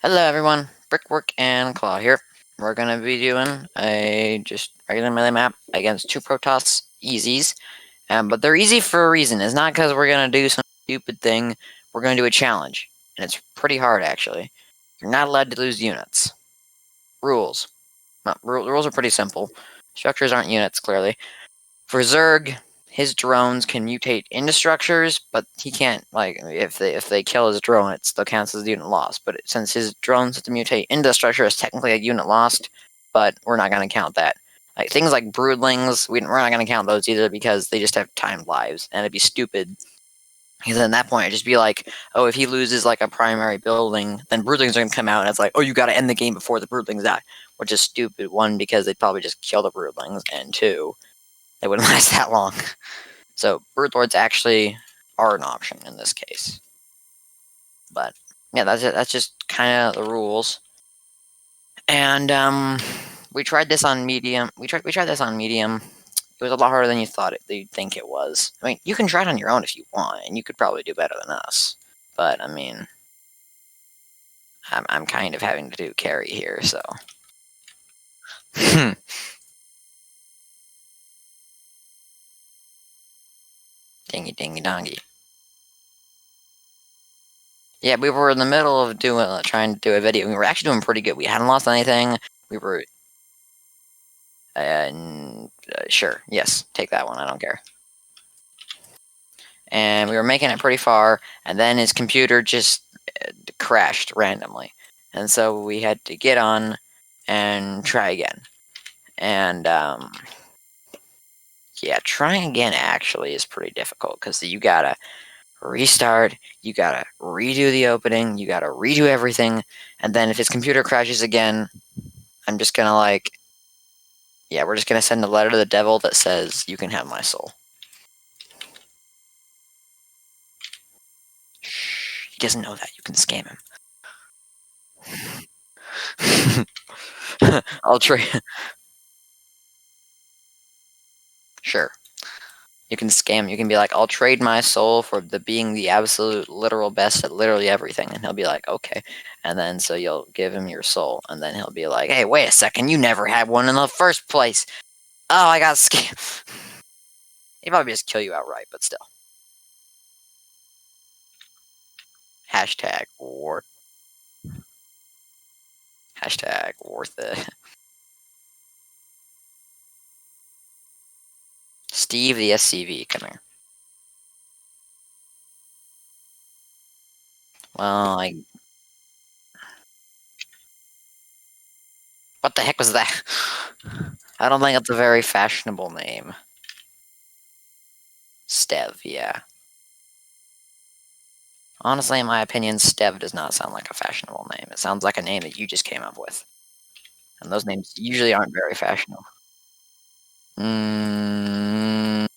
Hello everyone, Brickwork and Claw here. We're gonna be doing a just regular melee map against two Protoss easies. But they're easy for a reason. It's not because we're gonna do some stupid thing. We're gonna do a challenge. And it's pretty hard actually. You're not allowed to lose units. Rules. Rules are pretty simple. Structures aren't units, clearly. For Zerg, his drones can mutate into structures, but he can't, like, if they kill his drone, it still counts as a unit lost. But since his drones have to mutate into the structure, it's technically a unit lost, but we're not going to count that. Like things like broodlings, we're not going to count those either because they just have timed lives, and it'd be stupid. Because at that point, it'd just be like, oh, if he loses like a primary building, then broodlings are going to come out, and it's like, oh, you got to end the game before the broodlings die, which is stupid. One, because they'd probably just kill the broodlings, and two, they wouldn't last that long. So broodlords actually are an option in this case. But yeah, that's it. That's just kind of the rules. And we tried this on medium. We tried this on medium. It was a lot harder than you thought you'd think it was. I mean, you can try it on your own if you want, and you could probably do better than us. But I mean, I'm kind of having to do carry here, so. Dingy dingy dongy. Yeah, we were in the middle of trying to do a video. We were actually doing pretty good. We hadn't lost anything. We were sure, yes, take that one. I don't care. And we were making it pretty far, and then his computer just crashed randomly, and so we had to get on and try again. And yeah, trying again actually is pretty difficult because you gotta restart, you gotta redo the opening, you gotta redo everything, and then if his computer crashes again, I'm just gonna yeah, we're just gonna send a letter to the devil that says, you can have my soul. Shh, he doesn't know that. You can scam him. I'll trade. Sure. You can scam. You can be like, I'll trade my soul for being the absolute literal best at literally everything. And he'll be like, okay. And then so you'll give him your soul. And then he'll be like, hey, wait a second. You never had one in the first place. Oh, I got scammed. He'd probably just kill you outright, but still. Hashtag war. Hashtag worth it. Steve the SCV, come here. Well, what the heck was that? I don't think it's a very fashionable name. Stev, yeah. Honestly, in my opinion, Stev does not sound like a fashionable name. It sounds like a name that you just came up with. And those names usually aren't very fashionable. Mm,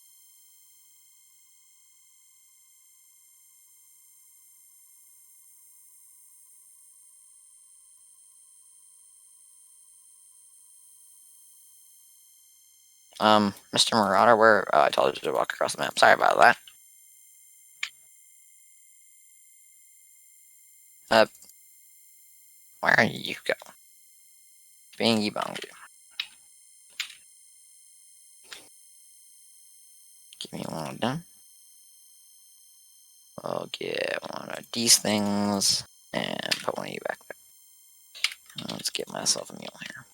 Mr. Marauder, where? Oh, I told you to walk across the map. Sorry about that. Where you go? Bingy bongy. Give me one of them. I'll get one of these things and put one of you back there. Let's get myself a meal here.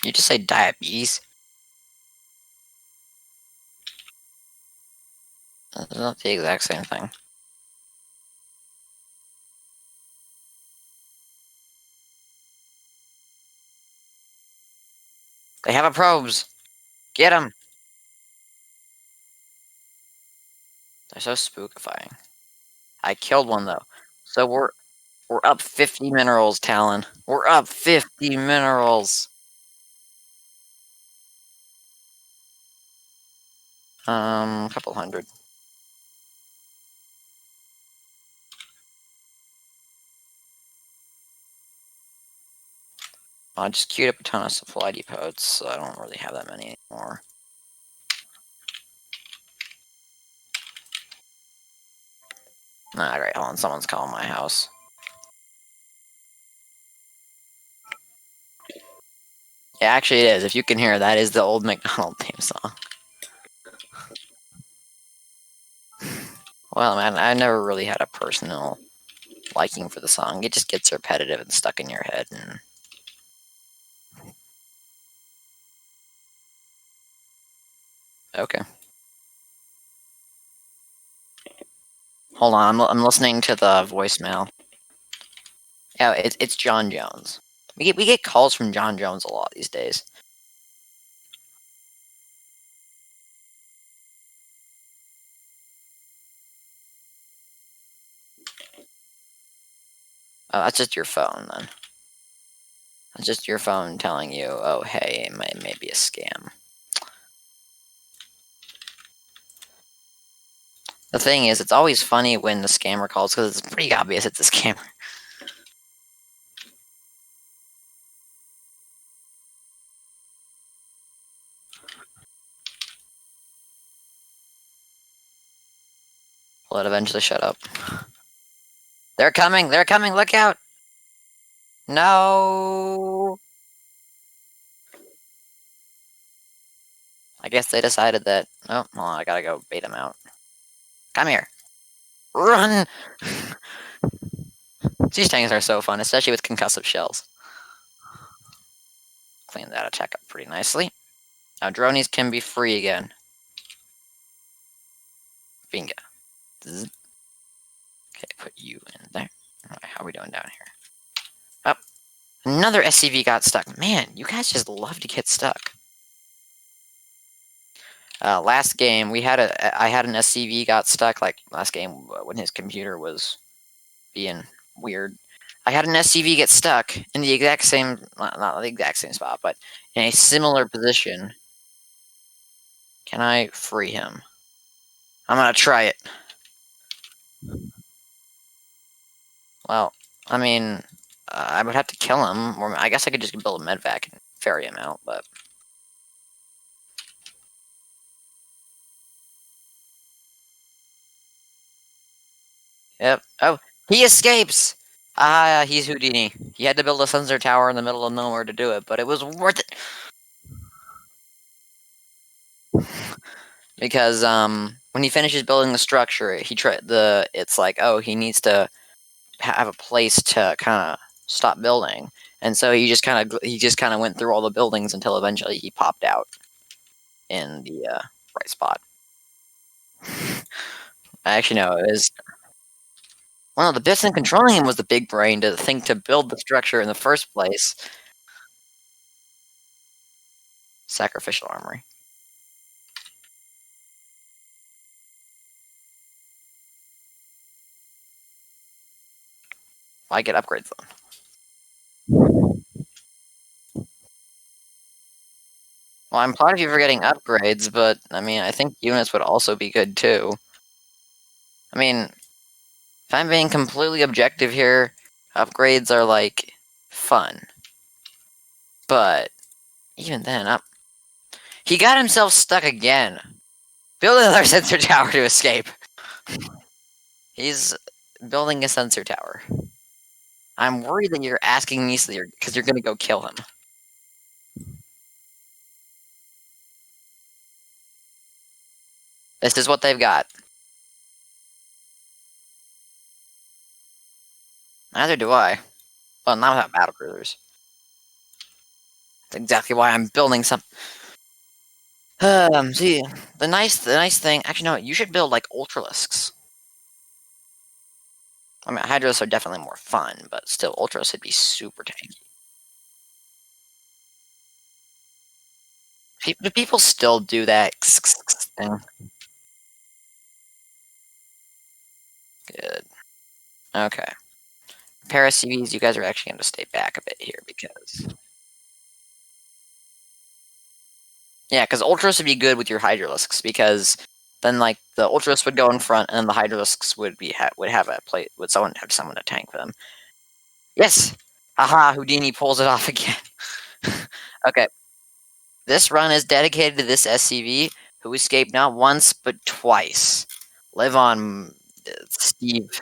You just say diabetes? That's not the exact same thing. They have a probes. Get them. They're so spookifying. I killed one though. So we're up 50 minerals, Talon. We're up 50 minerals. A couple hundred. I just queued up a ton of supply depots, so I don't really have that many anymore. Alright, hold on, someone's calling my house. Yeah, actually it is. If you can hear, that is the old McDonald theme song. Well, man, I never really had a personal liking for the song. It just gets repetitive and stuck in your head. And okay, hold on. I'm listening to the voicemail. Yeah, it's John Jones. We get calls from John Jones a lot these days. Oh, that's just your phone then. That's just your phone telling you, oh hey, it may be a scam. The thing is, it's always funny when the scammer calls because it's pretty obvious it's a scammer. Will it eventually shut up? They're coming! They're coming! Look out! No! I guess they decided that. Oh, well, I gotta go bait them out. Come here! Run! These things are so fun, especially with concussive shells. Clean that attack up pretty nicely. Now, dronies can be free again. Bingo. Zzz. Okay, put you in there. Alright, how are we doing down here? Oh, another SCV got stuck. Man, you guys just love to get stuck. Last game, I had an SCV got stuck, like, last game when his computer was being weird. I had an SCV get stuck in the exact same, not the exact same spot, but in a similar position. Can I free him? I'm gonna try it. Well, I mean, I would have to kill him, or I guess I could just build a medvac and ferry him out, but... Yep. Oh, he escapes! Ah, he's Houdini. He had to build a sensor tower in the middle of nowhere to do it, but it was worth it! Because, when he finishes building the structure, it's like, oh, he needs to have a place to kind of stop building, and so he just kind of went through all the buildings until eventually he popped out in the right spot. Actually, no, it was well, the best thing controlling him was the big brain to think to build the structure in the first place. Sacrificial armory. Why get upgrades then? Well, I'm proud of you for getting upgrades, but I mean, I think units would also be good too. I mean, if I'm being completely objective here, upgrades are like fun. But even then, he got himself stuck again. Build another sensor tower to escape. He's building a sensor tower. I'm worried that you're asking me because you're gonna go kill him. This is what they've got. Neither do I. Well, not without battle cruisers. That's exactly why I'm building some. See, the nice thing. Actually, no, you should build like ultralisks. I mean, hydros are definitely more fun, but still, ultras would be super tanky. Do people still do that thing? Good. Okay. Paris CVs, you guys are actually going to stay back a bit here because... Yeah, because Ultras would be good with your Hydralisks because then, like, the Ultras would go in front and the Hydralisks would have a plate, would have someone to tank them. Yes! Haha, Houdini pulls it off again. Okay. This run is dedicated to this SCV who escaped not once but twice. Live on, Steve.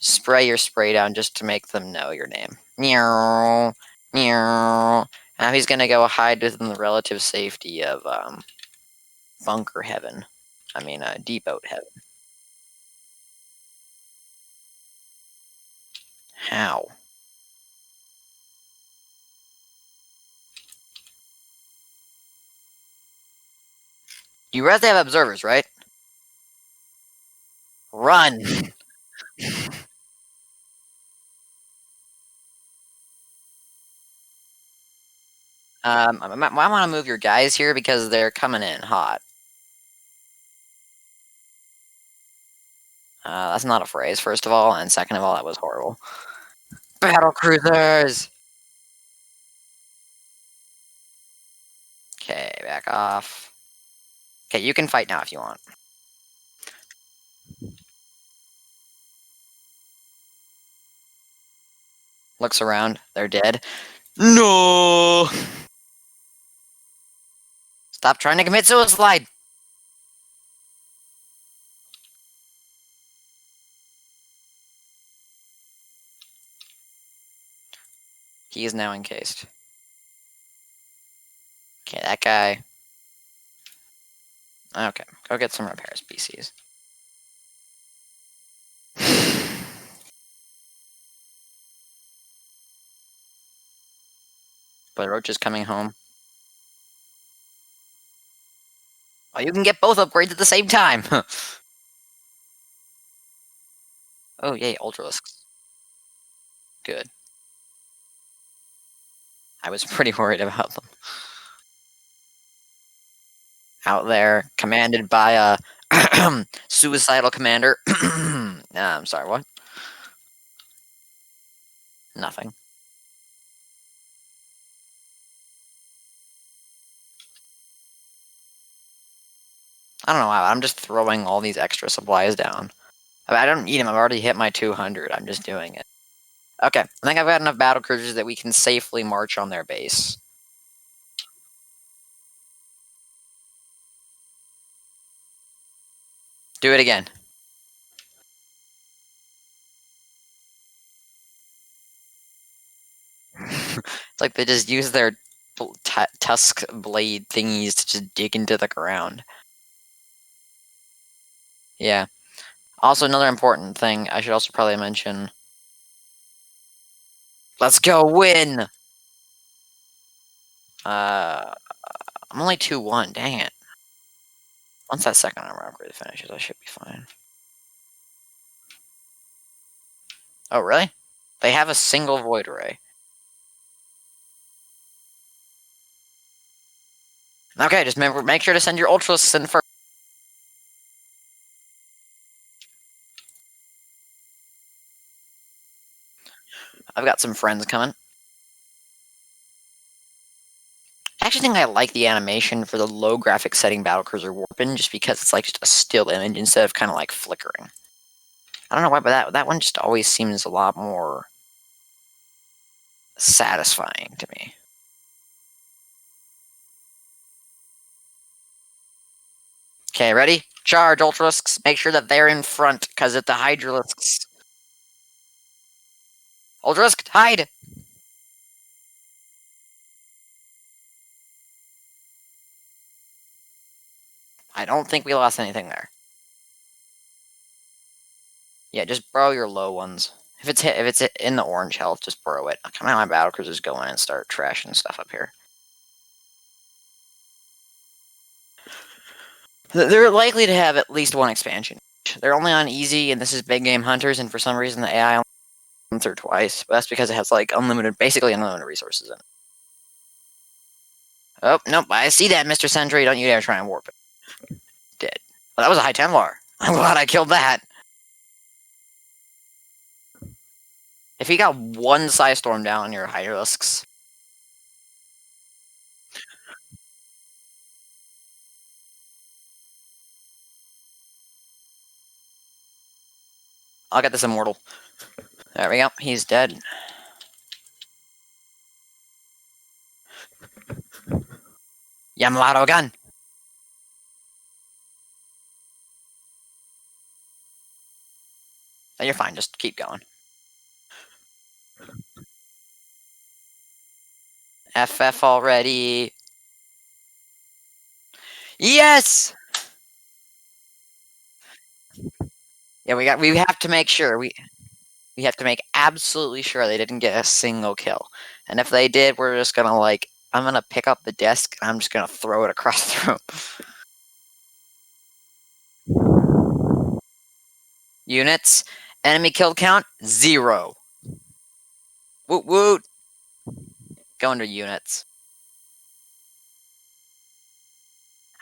Spray your spray down just to make them know your name. Meow. Meow. Now he's gonna go hide within the relative safety of bunker heaven. I mean, depot heaven. How? You rather have observers, right? Run! I want to move your guys here because they're coming in hot. That's not a phrase, first of all, and second of all, that was horrible. Battle cruisers! Okay, back off. Okay, you can fight now if you want. Looks around. They're dead. No! Stop trying to commit suicide! He is now encased. Okay, that guy. Okay, go get some repair species. But Roach is coming home. Oh, you can get both upgrades at the same time! Oh, yay, Ultralisks. Good. I was pretty worried about them. Out there, commanded by a suicidal commander. I'm sorry, what? Nothing. I don't know why, I'm just throwing all these extra supplies down. I don't need them, I've already hit my 200, I'm just doing it. Okay, I think I've got enough battle cruisers that we can safely march on their base. Do it again. It's like they just use their tusk blade thingies to just dig into the ground. Yeah. Also, another important thing I should also probably mention. Let's go win! I'm only 2-1, dang it. Once that second armor upgrade finishes, I should be fine. Oh, really? They have a single void ray. Okay, just remember, make sure to send your Ultralisks in first. I've got some friends coming. I actually think I like the animation for the low graphic setting battlecruiser warping, just because it's like just a still image instead of kind of like flickering. I don't know why, but that one just always seems a lot more satisfying to me. Okay, ready? Charge, Ultralisks. Make sure that they're in front, because if the Hydralisks... Ultralisk, hide! I don't think we lost anything there. Yeah, just borrow your low ones. If it's in the orange health, just borrow it. Come on, my battlecruisers go in and start trashing stuff up here. They're likely to have at least one expansion. They're only on easy, and this is big game hunters, and for some reason the AI only once or twice. But that's because it has like basically unlimited resources in it. Oh nope, I see that, Mr. Sentry. Don't you dare try and warp it. Dead. Well, that was a high Templar. I'm glad I killed that. If you got one Psy Storm down, you're high risks. I'll get this Immortal. There we go. He's dead. Yamamoto gun. Oh, you're fine. Just keep going. FF already. Yes. Yeah, we have to make sure we have to make absolutely sure they didn't get a single kill. And if they did, we're just gonna like I'm gonna pick up the disc and I'm just gonna throw it across the room. Units. Enemy kill count 0. Woot woot. Go under units.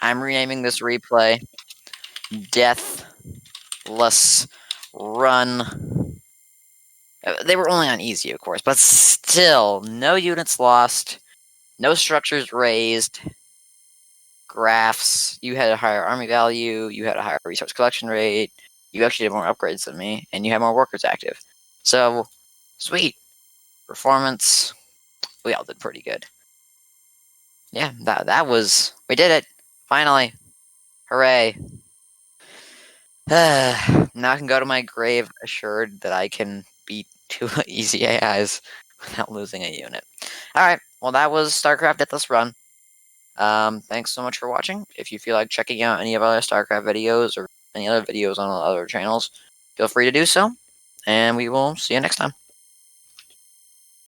I'm renaming this replay Deathless Run. They were only on easy, of course, but still, no units lost, no structures raised, graphs. You had a higher army value, you had a higher resource collection rate, you actually did more upgrades than me, and you had more workers active. So, sweet. Performance, we all did pretty good. Yeah, that was, we did it. Finally. Hooray. Now I can go to my grave assured that I can beat 2 easy AIs without losing a unit. Alright, well that was StarCraft Deathless Run. Thanks so much for watching. If you feel like checking out any of our StarCraft videos or any other videos on other channels, feel free to do so. And we will see you next time.